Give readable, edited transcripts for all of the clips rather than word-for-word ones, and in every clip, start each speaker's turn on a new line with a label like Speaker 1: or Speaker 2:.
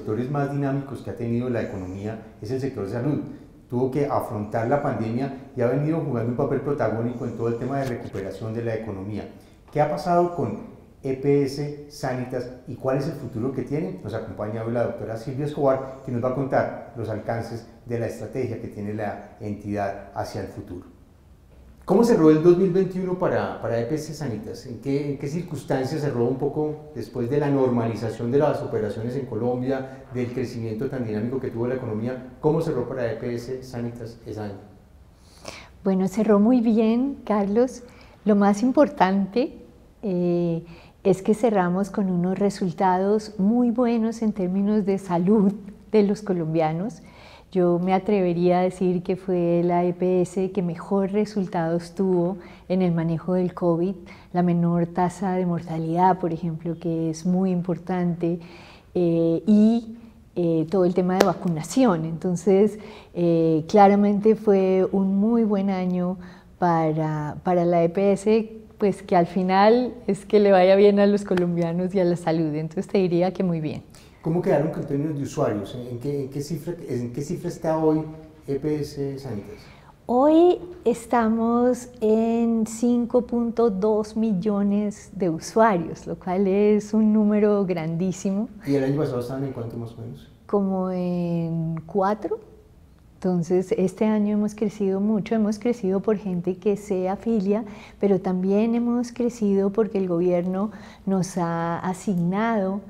Speaker 1: sectores más dinámicos que ha tenido la economía es el sector de salud. Tuvo que afrontar la pandemia y ha venido jugando un papel protagónico en todo el tema de recuperación de la economía. ¿Qué ha pasado con EPS Sanitas y cuál es el futuro que tiene? Nos acompaña hoy la doctora Silvia Escobar, que nos va a contar los alcances de la estrategia que tiene la entidad hacia el futuro. ¿Cómo cerró el 2021 para EPS Sanitas? ¿En qué circunstancias cerró un poco después de la normalización de las operaciones en Colombia, del crecimiento tan dinámico que tuvo la economía? ¿Cómo cerró para EPS Sanitas ese año?
Speaker 2: Bueno, cerró muy bien, Carlos. Lo más importante es que cerramos con unos resultados muy buenos en términos de salud de los colombianos. Yo me atrevería a decir que fue la EPS que mejor resultados tuvo en el manejo del COVID, la menor tasa de mortalidad, por ejemplo, que es muy importante, y todo el tema de vacunación. Entonces, claramente fue un muy buen año para la EPS, pues que al final es que le vaya bien a los colombianos y a la salud. Entonces te diría que muy bien.
Speaker 1: ¿Cómo quedaron en términos de usuarios? ¿En qué cifra está hoy EPS Sanitas?
Speaker 2: Hoy estamos en 5.2 millones de usuarios, lo cual es un número grandísimo.
Speaker 1: ¿Y el año pasado estaban en cuánto más o menos?
Speaker 2: Como en 4. Entonces, este año hemos crecido mucho, hemos crecido por gente que se afilia, pero también hemos crecido porque el gobierno nos ha asignado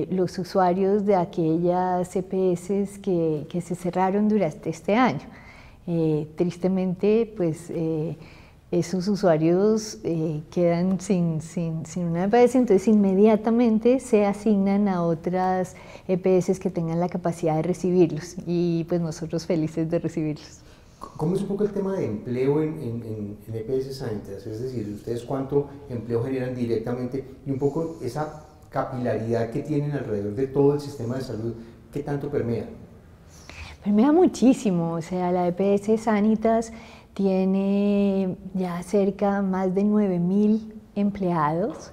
Speaker 2: los usuarios de aquellas EPS que se cerraron durante este año. Tristemente, pues esos usuarios quedan sin una EPS, entonces inmediatamente se asignan a otras EPS que tengan la capacidad de recibirlos y pues nosotros felices de recibirlos.
Speaker 1: ¿Cómo es un poco el tema de empleo en EPS Sanitas? Es decir, ¿ustedes cuánto empleo generan directamente y un poco esa capilaridad que tienen alrededor de todo el sistema de salud, qué tanto permea?
Speaker 2: Permea muchísimo, o sea, la EPS Sanitas tiene ya más de 9.000 empleados,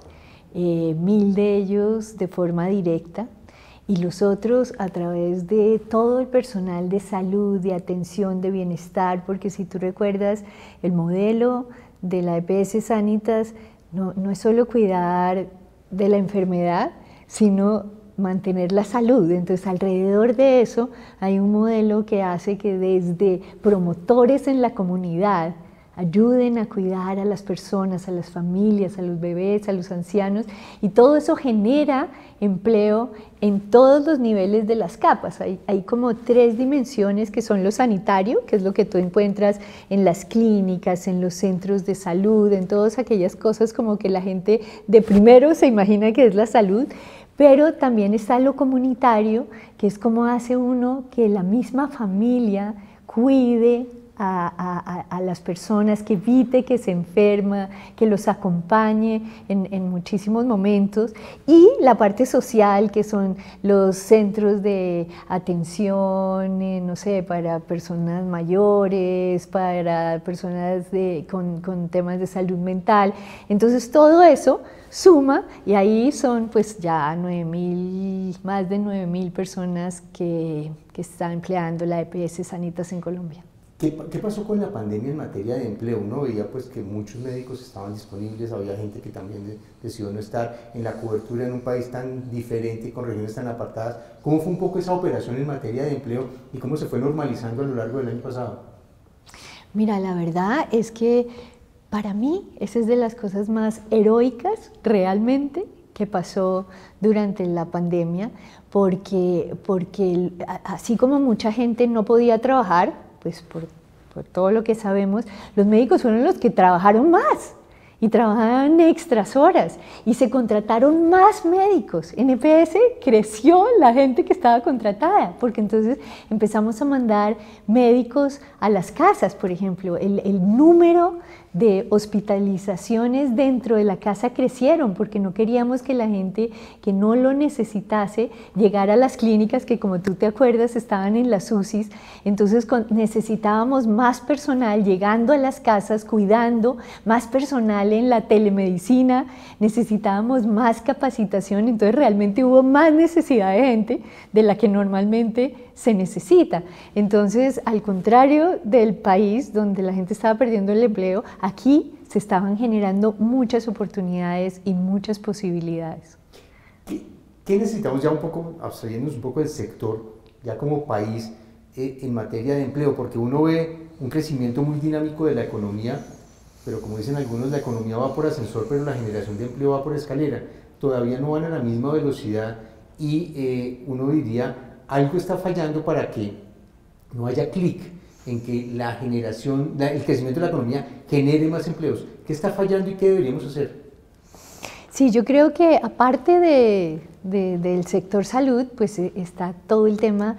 Speaker 2: 1.000 de ellos de forma directa y los otros a través de todo el personal de salud, de atención, de bienestar, porque si tú recuerdas, el modelo de la EPS Sanitas no es solo cuidar de la enfermedad, sino mantener la salud. Entonces, alrededor de eso hay un modelo que hace que desde promotores en la comunidad ayuden a cuidar a las personas, a las familias, a los bebés, a los ancianos, y todo eso genera empleo en todos los niveles de las capas. Hay como 3 dimensiones que son lo sanitario, que es lo que tú encuentras en las clínicas, en los centros de salud, en todas aquellas cosas como que la gente de primero se imagina que es la salud, pero también está lo comunitario, que es como hace uno que la misma familia cuide a las personas, que evite que se enferma, que los acompañe en muchísimos momentos, y la parte social, que son los centros de atención, no sé, para personas mayores, para personas con temas de salud mental. Entonces todo eso suma y ahí son pues ya más de 9.000 personas que están empleando la EPS Sanitas en Colombia.
Speaker 1: ¿Qué pasó con la pandemia en materia de empleo? Uno veía pues que muchos médicos estaban disponibles, había gente que también decidió no estar en la cobertura en un país tan diferente, con regiones tan apartadas. ¿Cómo fue un poco esa operación en materia de empleo y cómo se fue normalizando a lo largo del año pasado?
Speaker 2: Mira, la verdad es que para mí esa es de las cosas más heroicas realmente que pasó durante la pandemia, porque así como mucha gente no podía trabajar, pues por todo lo que sabemos, los médicos fueron los que trabajaron más y trabajaban extras horas y se contrataron más médicos. En EPS creció la gente que estaba contratada, porque entonces empezamos a mandar médicos a las casas, por ejemplo. El número de hospitalizaciones dentro de la casa crecieron, porque no queríamos que la gente que no lo necesitase llegara a las clínicas que, como tú te acuerdas, estaban en las UCIs. Entonces necesitábamos más personal llegando a las casas, cuidando, más personal en la telemedicina, necesitábamos más capacitación, entonces realmente hubo más necesidad de gente de la que normalmente se necesita. Entonces, al contrario del país donde la gente estaba perdiendo el empleo, aquí se estaban generando muchas oportunidades y muchas posibilidades.
Speaker 1: ¿Qué necesitamos ya un poco, abstrayéndonos un poco del sector, ya como país, en materia de empleo? Porque uno ve un crecimiento muy dinámico de la economía, pero como dicen algunos, la economía va por ascensor, pero la generación de empleo va por escalera. Todavía no van a la misma velocidad y uno diría, algo está fallando para que no haya clic en que la generación, el crecimiento de la economía genere más empleos. ¿Qué está fallando y qué deberíamos hacer?
Speaker 2: Sí, yo creo que aparte del sector salud, pues está todo el tema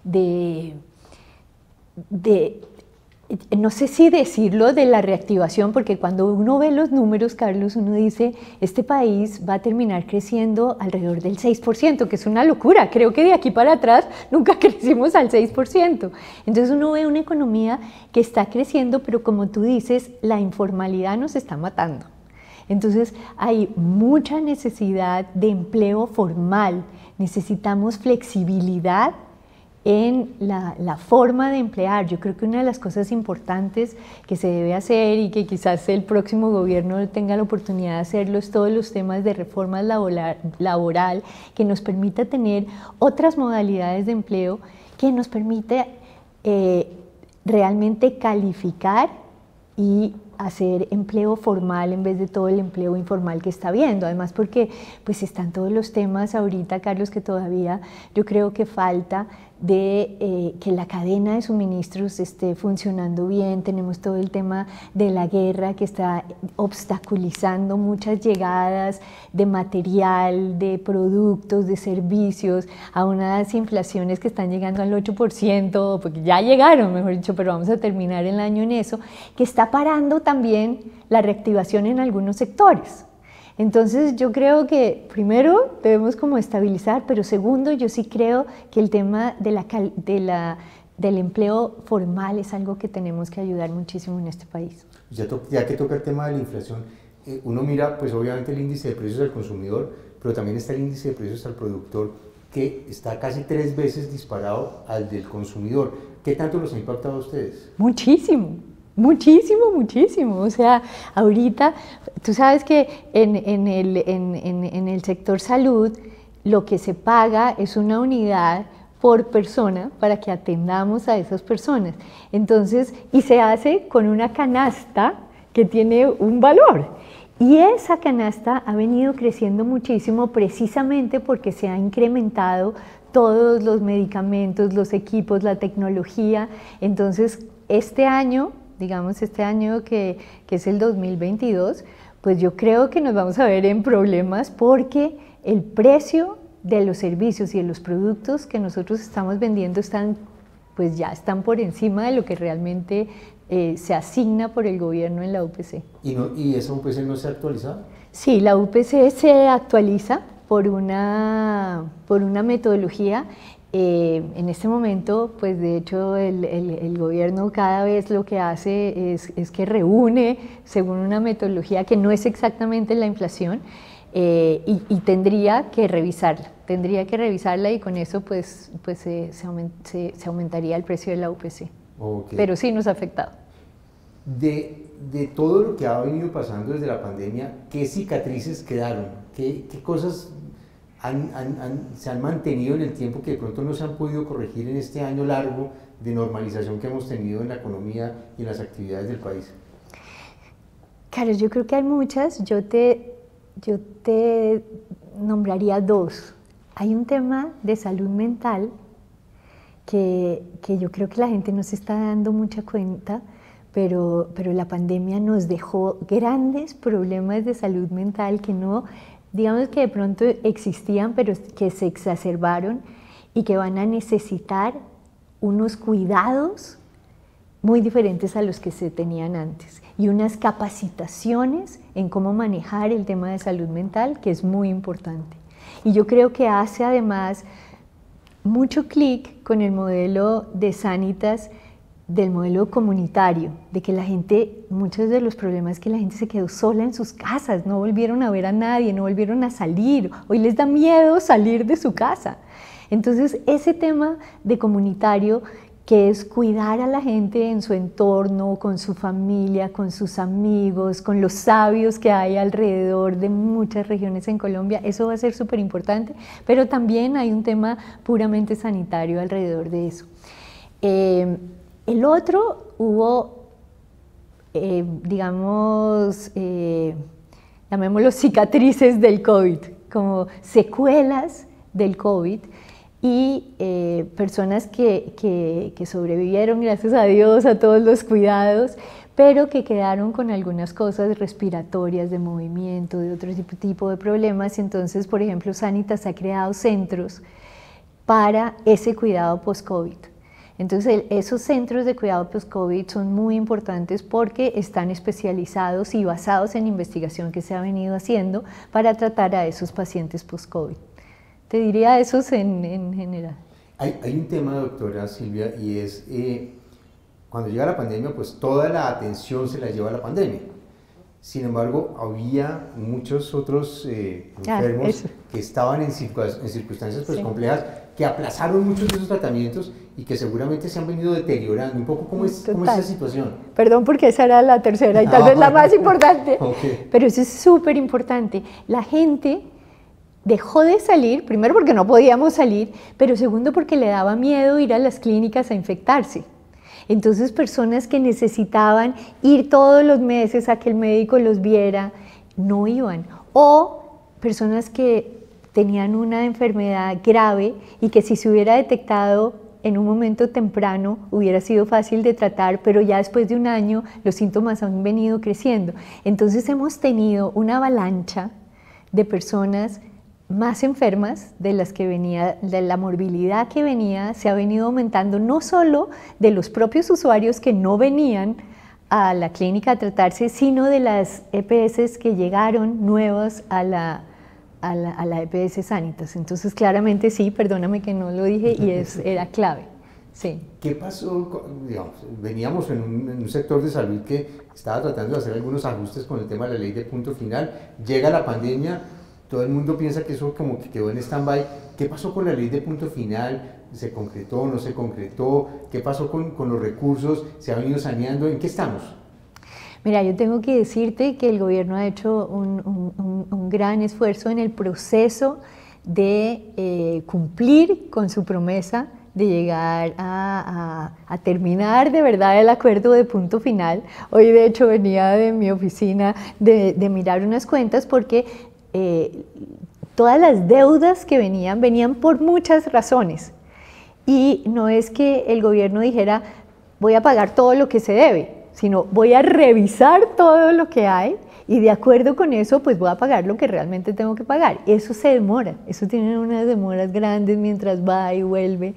Speaker 2: de no sé si decirlo, de la reactivación, porque cuando uno ve los números, Carlos, uno dice, este país va a terminar creciendo alrededor del 6%, que es una locura. Creo que de aquí para atrás nunca crecimos al 6%. Entonces uno ve una economía que está creciendo, pero como tú dices, la informalidad nos está matando. Entonces hay mucha necesidad de empleo formal, necesitamos flexibilidad en la forma de emplear. Yo creo que una de las cosas importantes que se debe hacer y que quizás el próximo gobierno tenga la oportunidad de hacerlo es todos los temas de reforma laboral que nos permita tener otras modalidades de empleo, que nos permite realmente calificar y hacer empleo formal en vez de todo el empleo informal que está habiendo. Además porque pues están todos los temas ahorita, Carlos, que todavía yo creo que falta de que la cadena de suministros esté funcionando bien. Tenemos todo el tema de la guerra que está obstaculizando muchas llegadas de material, de productos, de servicios, a unas inflaciones que están llegando al 8%, porque ya llegaron, mejor dicho, pero vamos a terminar el año en eso, que está parando también la reactivación en algunos sectores. Entonces yo creo que primero debemos como estabilizar, pero segundo yo sí creo que el tema del empleo formal es algo que tenemos que ayudar muchísimo en este país.
Speaker 1: Ya que toca el tema de la inflación, uno mira pues obviamente el índice de precios al consumidor, pero también está el índice de precios al productor, que está casi 3 veces disparado al del consumidor. ¿Qué tanto los ha impactado a ustedes?
Speaker 2: Muchísimo. Muchísimo, muchísimo. O sea, ahorita, tú sabes que en el sector salud lo que se paga es una unidad por persona para que atendamos a esas personas. Entonces, y se hace con una canasta que tiene un valor. Y esa canasta ha venido creciendo muchísimo precisamente porque se ha incrementado todos los medicamentos, los equipos, la tecnología. Entonces, este año, digamos este año que es el 2022, pues yo creo que nos vamos a ver en problemas porque el precio de los servicios y de los productos que nosotros estamos vendiendo pues ya están por encima de lo que realmente se asigna por el gobierno en la UPC.
Speaker 1: ¿Y esa UPC no se ha actualizado?
Speaker 2: Sí, la UPC se actualiza por una metodología. En este momento, pues de hecho el gobierno cada vez lo que hace es que reúne según una metodología que no es exactamente la inflación y tendría que revisarla y con eso pues se aumentaría el precio de la UPC. Okay. Pero sí nos ha afectado.
Speaker 1: De todo lo que ha venido pasando desde la pandemia, ¿qué cicatrices quedaron? ¿Qué cosas se han mantenido en el tiempo que de pronto no se han podido corregir en este año largo de normalización que hemos tenido en la economía y en las actividades del país?
Speaker 2: Carlos, yo creo que hay muchas. Yo te nombraría 2. Hay un tema de salud mental que yo creo que la gente no se está dando mucha cuenta, pero la pandemia nos dejó grandes problemas de salud mental que no, digamos que de pronto existían, pero que se exacerbaron y que van a necesitar unos cuidados muy diferentes a los que se tenían antes. y unas capacitaciones en cómo manejar el tema de salud mental, que es muy importante. Y yo creo que hace además mucho clic con el modelo de Sanitas, del modelo comunitario, de que la gente, muchos de los problemas es que la gente se quedó sola en sus casas, no volvieron a ver a nadie, no volvieron a salir, hoy les da miedo salir de su casa. Entonces ese tema de comunitario, que es cuidar a la gente en su entorno, con su familia, con sus amigos, con los sabios que hay alrededor de muchas regiones en Colombia, eso va a ser súper importante, pero también hay un tema puramente sanitario alrededor de eso. El otro, hubo, digamos, llamémoslo cicatrices del COVID, como secuelas del COVID, y personas que sobrevivieron, gracias a Dios, a todos los cuidados, pero que quedaron con algunas cosas respiratorias, de movimiento, de otro tipo de problemas. Entonces, por ejemplo, Sanitas ha creado centros para ese cuidado post-COVID. Entonces, esos centros de cuidado post-COVID son muy importantes porque están especializados y basados en investigación que se ha venido haciendo para tratar a esos pacientes post-COVID. Te diría esos en general.
Speaker 1: Hay un tema, doctora Silvia, y es cuando llega la pandemia, pues toda la atención se la lleva a la pandemia. Sin embargo, había muchos otros enfermos que estaban en circunstancias pues, complejas, que aplazaron muchos de esos tratamientos y que seguramente se han venido deteriorando. Un poco, ¿cómo es esa situación?
Speaker 2: Perdón, porque esa era la tercera y tal vez la más importante. Okay. Pero eso es súper importante. La gente dejó de salir, primero porque no podíamos salir, pero segundo porque le daba miedo ir a las clínicas a infectarse. Entonces, personas que necesitaban ir todos los meses a que el médico los viera, no iban. O personas que tenían una enfermedad grave y que si se hubiera detectado en un momento temprano hubiera sido fácil de tratar, pero ya después de un año los síntomas han venido creciendo. Entonces, hemos tenido una avalancha de personas más enfermas de las que venía, de la morbilidad que venía, se ha venido aumentando no solo de los propios usuarios que no venían a la clínica a tratarse, sino de las EPS que llegaron nuevas a la EPS Sanitas. Entonces, claramente sí, perdóname que no lo dije, y era clave. Sí.
Speaker 1: ¿Qué pasó? Digamos, veníamos en un sector de salud que estaba tratando de hacer algunos ajustes con el tema de la ley de punto final, llega la pandemia, todo el mundo piensa que eso como que quedó en stand-by. ¿Qué pasó con la ley de punto final? ¿Se concretó, no se concretó? ¿Qué pasó con los recursos? ¿Se ha venido saneando? ¿En qué estamos?
Speaker 2: Mira, yo tengo que decirte que el gobierno ha hecho un gran esfuerzo en el proceso de cumplir con su promesa de llegar a terminar de verdad el acuerdo de punto final. Hoy de hecho venía de mi oficina de mirar unas cuentas porque todas las deudas que venían por muchas razones, y no es que el gobierno dijera voy a pagar todo lo que se debe, sino voy a revisar todo lo que hay y de acuerdo con eso pues voy a pagar lo que realmente tengo que pagar. Eso se demora, eso tiene unas demoras grandes mientras va y vuelve.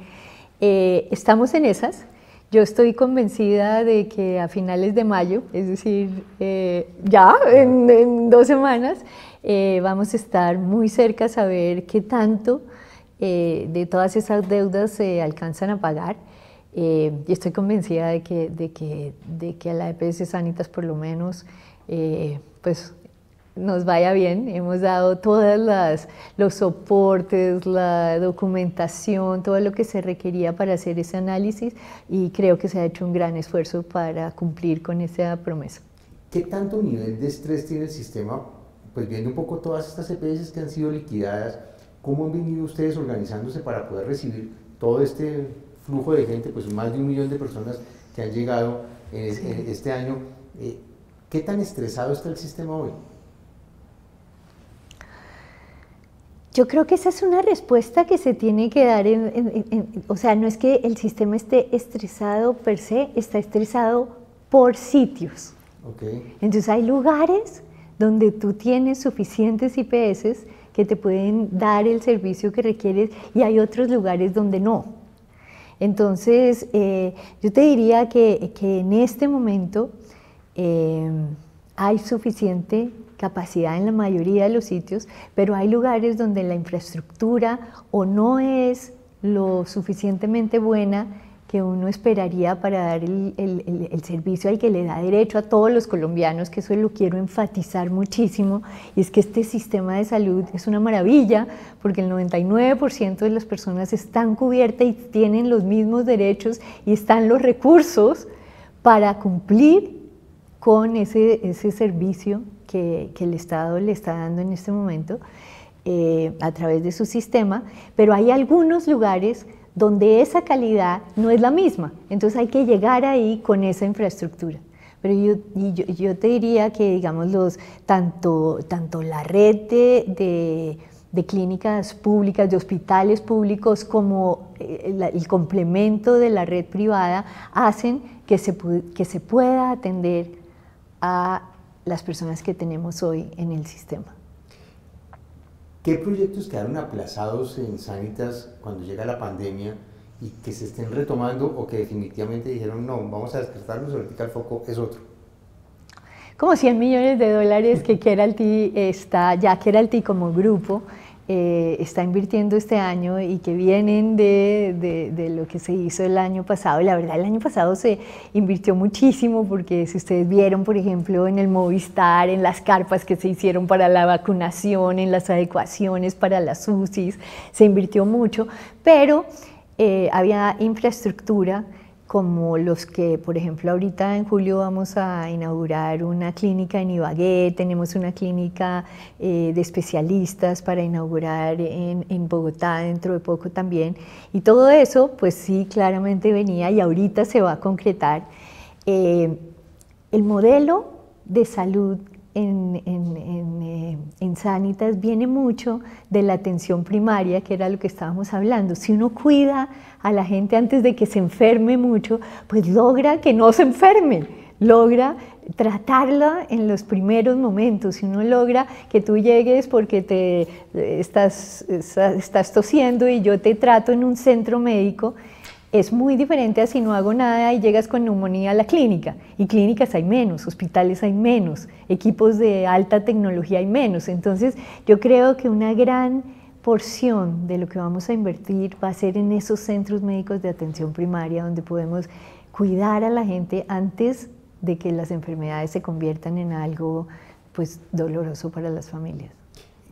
Speaker 2: Estamos en esas. Yo estoy convencida de que a finales de mayo, es decir, ya en 2 semanas, vamos a estar muy cerca a saber qué tanto de todas esas deudas se alcanzan a pagar. Y estoy convencida de que a la EPS Sanitas por lo menos pues nos vaya bien. Hemos dado todos los soportes, la documentación, todo lo que se requería para hacer ese análisis, y creo que se ha hecho un gran esfuerzo para cumplir con esa promesa.
Speaker 1: ¿Qué tanto nivel de estrés tiene el sistema? Pues viendo un poco todas estas EPS que han sido liquidadas, ¿cómo han venido ustedes organizándose para poder recibir todo este flujo de gente, pues más de 1 millón de personas que han llegado este año? ¿Qué tan estresado está el sistema hoy?
Speaker 2: Yo creo que esa es una respuesta que se tiene que dar, o sea, no es que el sistema esté estresado per se, está estresado por sitios.
Speaker 1: Okay.
Speaker 2: Entonces hay lugares donde tú tienes suficientes IPS que te pueden dar el servicio que requieres y hay otros lugares donde no. Entonces, yo te diría que en este momento Eh, Hay suficiente capacidad en la mayoría de los sitios, pero hay lugares donde la infraestructura o no es lo suficientemente buena que uno esperaría para dar el servicio al que le da derecho a todos los colombianos, que eso lo quiero enfatizar muchísimo, y es que este sistema de salud es una maravilla, porque el 99% de las personas están cubiertas y tienen los mismos derechos y están los recursos para cumplir con ese servicio que el Estado le está dando en este momento a través de su sistema, pero hay algunos lugares donde esa calidad no es la misma, entonces hay que llegar ahí con esa infraestructura. Pero yo te diría que, digamos, tanto la red de clínicas públicas, de hospitales públicos, como el complemento de la red privada, hacen que se pueda atender a las personas que tenemos hoy en el sistema.
Speaker 1: ¿Qué proyectos quedaron aplazados en Sanitas cuando llega la pandemia y que se estén retomando o que definitivamente dijeron no, vamos a descartarlos, ahorita el foco es otro?
Speaker 2: Como 100 millones de dólares que Keralty Keralty como grupo está invirtiendo este año y que vienen de lo que se hizo el año pasado. Y la verdad, el año pasado se invirtió muchísimo porque si ustedes vieron, por ejemplo, en el Movistar, en las carpas que se hicieron para la vacunación, en las adecuaciones para las UCIs, se invirtió mucho, pero había infraestructura como los que, por ejemplo, ahorita en julio vamos a inaugurar una clínica en Ibagué, tenemos una clínica de especialistas para inaugurar en Bogotá dentro de poco también, y todo eso pues sí claramente venía y ahorita se va a concretar. El modelo de salud en Sanitas viene mucho de la atención primaria, que era lo que estábamos hablando. Si uno cuida a la gente antes de que se enferme mucho, pues logra que no se enferme, logra tratarla en los primeros momentos. Si uno logra que tú llegues porque estás tosiendo y yo te trato en un centro médico, es muy diferente a si no hago nada y llegas con neumonía a la clínica. Y clínicas hay menos, hospitales hay menos, equipos de alta tecnología hay menos. Entonces, yo creo que una gran porción de lo que vamos a invertir va a ser en esos centros médicos de atención primaria, donde podemos cuidar a la gente antes de que las enfermedades se conviertan en algo pues, doloroso para las familias.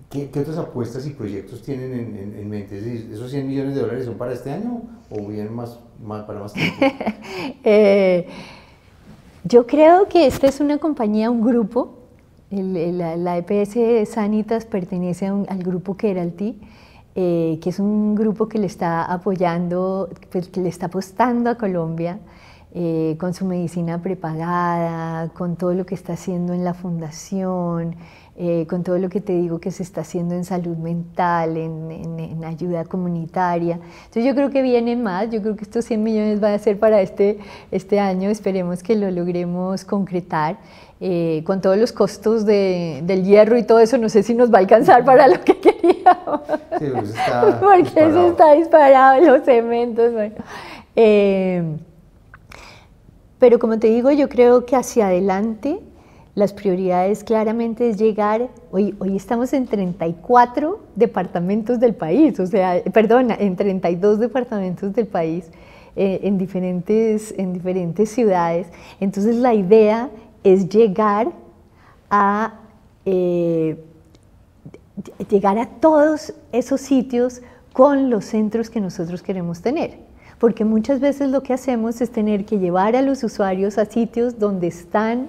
Speaker 1: ¿Qué otras apuestas y proyectos tienen en mente? Es decir, ¿esos 100 millones de dólares son para este año o vienen para más tiempo?
Speaker 2: Yo creo que esta es una compañía, un grupo. La EPS Sanitas pertenece al grupo Keralty, que es un grupo que le está apoyando, pues, que le está apostando a Colombia con su medicina prepagada, con todo lo que está haciendo en la fundación, con todo lo que te digo que se está haciendo en salud mental, en ayuda comunitaria. Entonces yo creo que vienen más, yo creo que estos 100 millones van a ser para este año, esperemos que lo logremos concretar. Con todos los costos del hierro y todo eso, no sé si nos va a alcanzar para lo que queríamos.
Speaker 1: Sí, pues está
Speaker 2: porque
Speaker 1: disparado.
Speaker 2: eso está disparado, los cementos. Bueno. Pero como te digo, yo creo que hacia adelante las prioridades claramente es llegar, hoy estamos en 34 departamentos del país, o sea, perdona, en 32 departamentos del país, en diferentes ciudades. Entonces la idea es llegar a todos esos sitios con los centros que nosotros queremos tener. Porque muchas veces lo que hacemos es tener que llevar a los usuarios a sitios donde están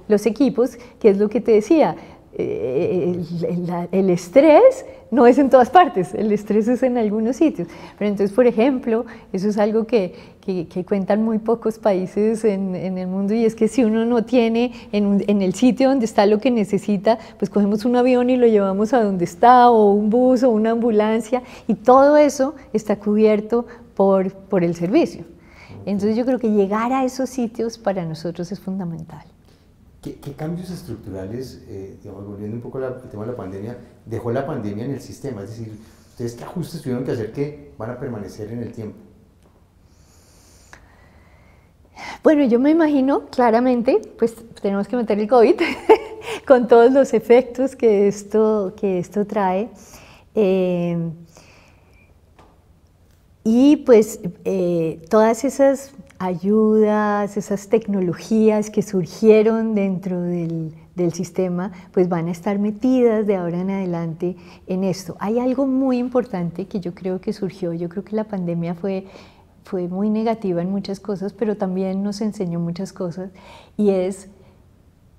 Speaker 2: los equipos, que es lo que te decía, el estrés no es en todas partes, el estrés es en algunos sitios. Pero entonces, por ejemplo, eso es algo que cuentan muy pocos países en el mundo, y es que si uno no tiene en el sitio donde está lo que necesita, pues cogemos un avión y lo llevamos a donde está, o un bus o una ambulancia, y todo eso está cubierto por el servicio. Entonces yo creo que llegar a esos sitios para nosotros es fundamental.
Speaker 1: ¿Qué cambios estructurales, digamos, volviendo un poco al tema de la pandemia, dejó la pandemia en el sistema? Es decir, ¿ustedes qué ajustes tuvieron que hacer que van a permanecer en el tiempo?
Speaker 2: Bueno, yo me imagino claramente, pues tenemos que meter el COVID con todos los efectos que esto trae. Y pues todas esas ayudas, esas tecnologías que surgieron dentro del sistema, pues van a estar metidas de ahora en adelante en esto. Hay algo muy importante que yo creo que surgió, yo creo que la pandemia fue muy negativa en muchas cosas, pero también nos enseñó muchas cosas, y es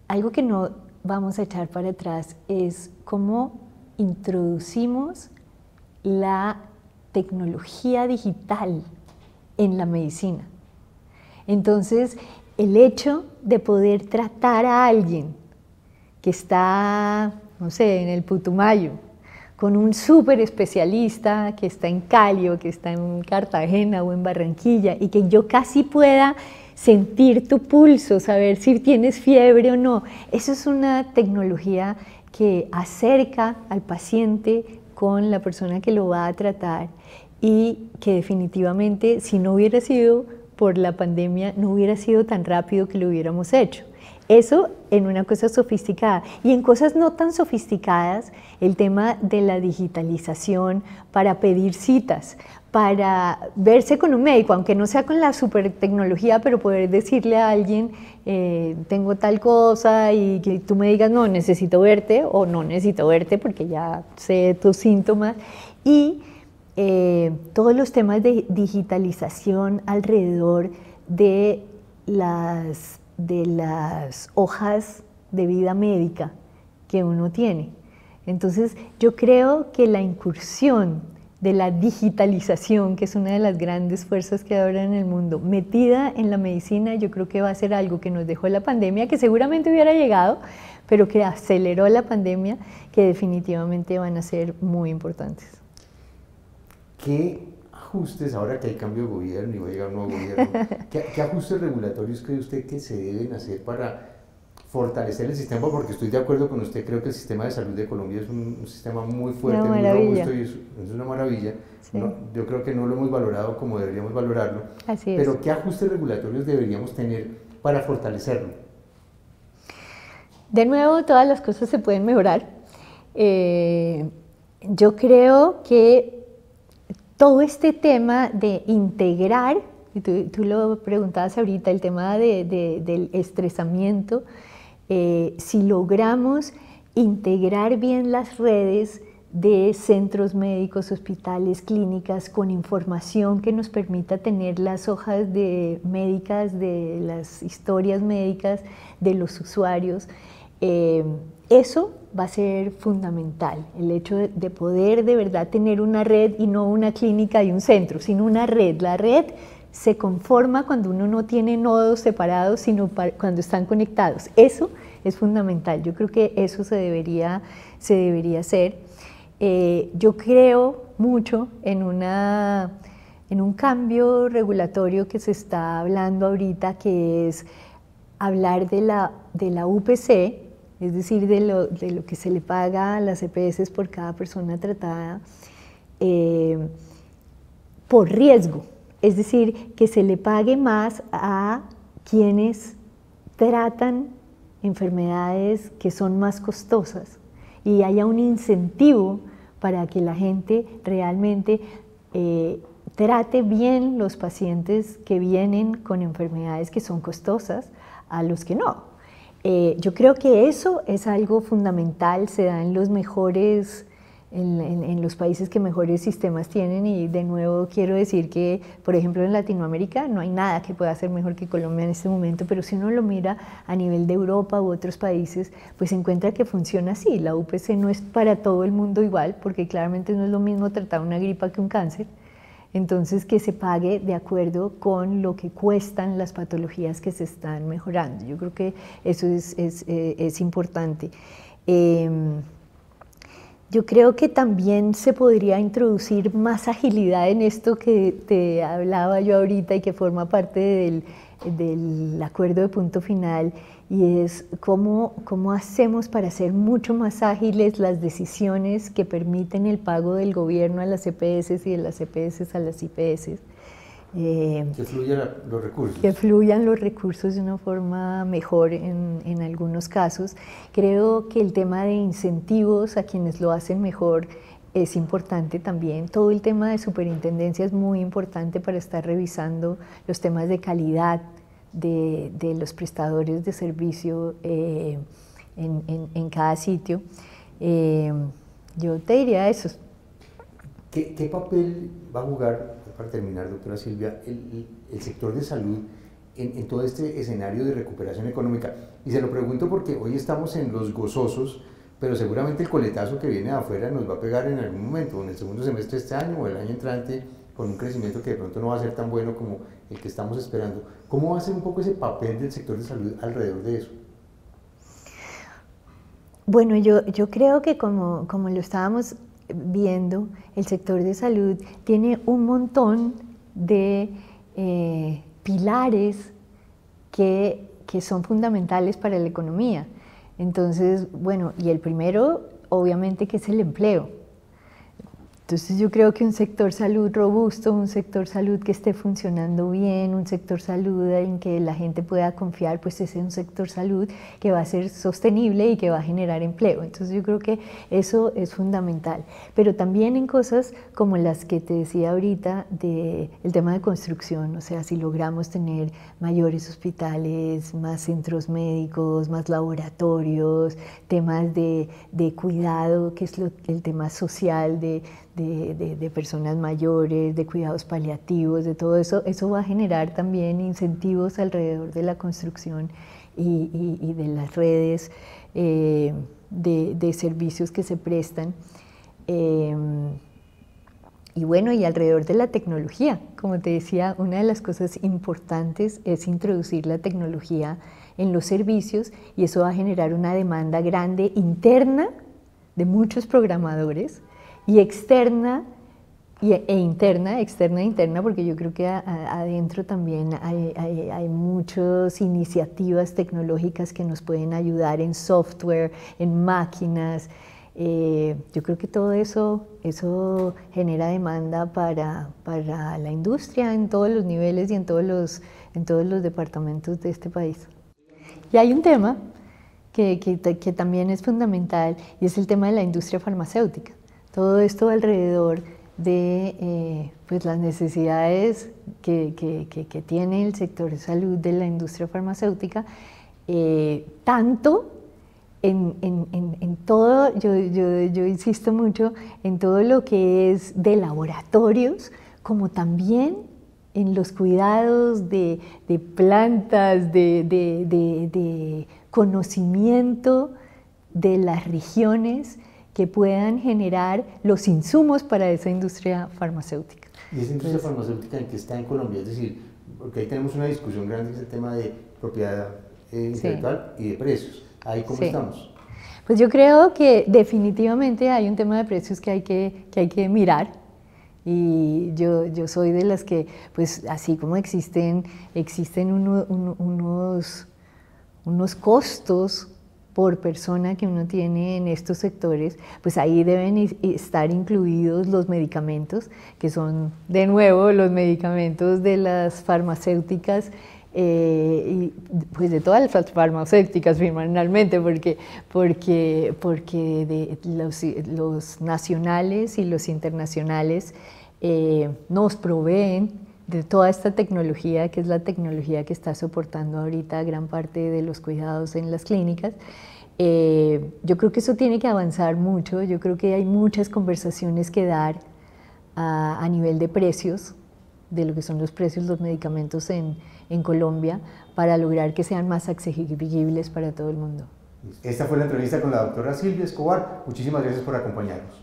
Speaker 2: algo que no vamos a echar para atrás, es cómo introducimos la tecnología digital en la medicina. Entonces, el hecho de poder tratar a alguien que está, no sé, en el Putumayo, con un súper especialista que está en Cali o que está en Cartagena o en Barranquilla, y que yo casi pueda sentir tu pulso, saber si tienes fiebre o no. Eso es una tecnología que acerca al paciente con la persona que lo va a tratar, y que definitivamente, si no hubiera sido por la pandemia, no hubiera sido tan rápido que lo hubiéramos hecho. Eso en una cosa sofisticada. Y en cosas no tan sofisticadas, el tema de la digitalización para pedir citas, para verse con un médico, aunque no sea con la super tecnología, pero poder decirle a alguien, tengo tal cosa, y que tú me digas, no, necesito verte, o no necesito verte porque ya sé tus síntomas. Y todos los temas de digitalización alrededor de las hojas de vida médica que uno tiene. Entonces, yo creo que la incursión de la digitalización, que es una de las grandes fuerzas que hay ahora en el mundo, metida en la medicina, yo creo que va a ser algo que nos dejó la pandemia, que seguramente hubiera llegado, pero que aceleró la pandemia, que definitivamente van a ser muy importantes.
Speaker 1: ¿Qué ajustes, ahora que hay cambio de gobierno y va a llegar un nuevo gobierno, qué ajustes regulatorios cree usted que se deben hacer para fortalecer el sistema? Porque estoy de acuerdo con usted, creo que el sistema de salud de Colombia es un sistema muy fuerte, muy robusto, y es una maravilla. Sí. No, yo creo que no lo hemos valorado como deberíamos valorarlo.
Speaker 2: Así es.
Speaker 1: Pero ¿qué ajustes regulatorios deberíamos tener para fortalecerlo?
Speaker 2: De nuevo, todas las cosas se pueden mejorar. Yo creo que todo este tema de integrar, y tú lo preguntabas ahorita, el tema del estresamiento, si logramos integrar bien las redes de centros médicos, hospitales, clínicas, con información que nos permita tener las hojas médicas, de las historias médicas de los usuarios, eso va a ser fundamental, el hecho de poder de verdad tener una red, y no una clínica y un centro, sino una red. La red se conforma cuando uno no tiene nodos separados, sino cuando están conectados. Eso es fundamental. Yo creo que eso se debería hacer. Yo creo mucho en un cambio regulatorio que se está hablando ahorita, que es hablar de la UPC, es decir, de lo que se le paga a las EPS por cada persona tratada, por riesgo. Es decir, que se le pague más a quienes tratan enfermedades que son más costosas, y haya un incentivo para que la gente realmente trate bien los pacientes que vienen con enfermedades que son costosas a los que no. Yo creo que eso es algo fundamental, se da en los mejores, en los países que mejores sistemas tienen, y de nuevo quiero decir que, por ejemplo, en Latinoamérica no hay nada que pueda ser mejor que Colombia en este momento, pero si uno lo mira a nivel de Europa u otros países, pues se encuentra que funciona así. La UPC no es para todo el mundo igual, porque claramente no es lo mismo tratar una gripa que un cáncer. Entonces, que se pague de acuerdo con lo que cuestan las patologías que se están mejorando. Yo creo que eso es importante. Yo creo que también se podría introducir más agilidad en esto que te hablaba yo ahorita y que forma parte del acuerdo de punto final, y es cómo hacemos para hacer mucho más ágiles las decisiones que permiten el pago del gobierno a las EPS y de las EPS a las IPS.
Speaker 1: Que fluyan los recursos.
Speaker 2: Que fluyan los recursos de una forma mejor en algunos casos. Creo que el tema de incentivos a quienes lo hacen mejor es importante también. Todo el tema de superintendencia es muy importante para estar revisando los temas de calidad de los prestadores de servicio en cada sitio. Yo te diría eso.
Speaker 1: ¿Qué papel va a jugar, para terminar, doctora Silvia, el sector de salud en todo este escenario de recuperación económica? Y se lo pregunto porque hoy estamos en los gozosos, pero seguramente el coletazo que viene de afuera nos va a pegar en algún momento, en el segundo semestre de este año o el año entrante, con un crecimiento que de pronto no va a ser tan bueno como el que estamos esperando. ¿Cómo va a ser un poco ese papel del sector de salud alrededor de eso?
Speaker 2: Bueno, yo creo que como lo estábamos viendo, el sector de salud tiene un montón de pilares que son fundamentales para la economía. Entonces, bueno, y el primero, obviamente, que es el empleo. Entonces yo creo que un sector salud robusto, un sector salud que esté funcionando bien, un sector salud en que la gente pueda confiar, pues ese es un sector salud que va a ser sostenible y que va a generar empleo. Entonces yo creo que eso es fundamental. Pero también en cosas como las que te decía ahorita del tema de construcción, o sea, si logramos tener mayores hospitales, más centros médicos, más laboratorios, temas de cuidado, que es el tema social de personas mayores, de cuidados paliativos, de todo eso, eso va a generar también incentivos alrededor de la construcción y de las redes de servicios que se prestan. Y bueno, y alrededor de la tecnología, como te decía, una de las cosas importantes es introducir la tecnología en los servicios y eso va a generar una demanda grande interna de muchos programadores, y externa e interna, externa e interna, porque yo creo que adentro también hay muchas iniciativas tecnológicas que nos pueden ayudar en software, en máquinas. Yo creo que todo eso genera demanda para la industria en todos los niveles y en todos los departamentos de este país. Y hay un tema que también es fundamental y es el tema de la industria farmacéutica. Todo esto alrededor de pues las necesidades que tiene el sector de salud de la industria farmacéutica, tanto en todo, yo insisto mucho, en todo lo que es de laboratorios, como también en los cuidados de plantas, de conocimiento de las regiones, que puedan generar los insumos para esa industria farmacéutica.
Speaker 1: ¿Y esa industria farmacéutica en qué está en Colombia? Es decir, porque ahí tenemos una discusión grande, es el tema de propiedad intelectual y de precios. ¿Ahí cómo estamos?
Speaker 2: Pues yo creo que definitivamente hay un tema de precios que hay que mirar. Y yo soy de las que, pues así como existen unos costos por persona que uno tiene en estos sectores, pues ahí deben estar incluidos los medicamentos, que son de nuevo los medicamentos de las farmacéuticas, y pues de todas las farmacéuticas finalmente, porque los nacionales y los internacionales nos proveen de toda esta tecnología, que es la tecnología que está soportando ahorita gran parte de los cuidados en las clínicas. Yo creo que eso tiene que avanzar mucho, yo creo que hay muchas conversaciones que dar a nivel de precios, de lo que son los precios de los medicamentos en Colombia, para lograr que sean más accesibles para todo el mundo.
Speaker 1: Esta fue la entrevista con la doctora Silvia Escobar. Muchísimas gracias por acompañarnos.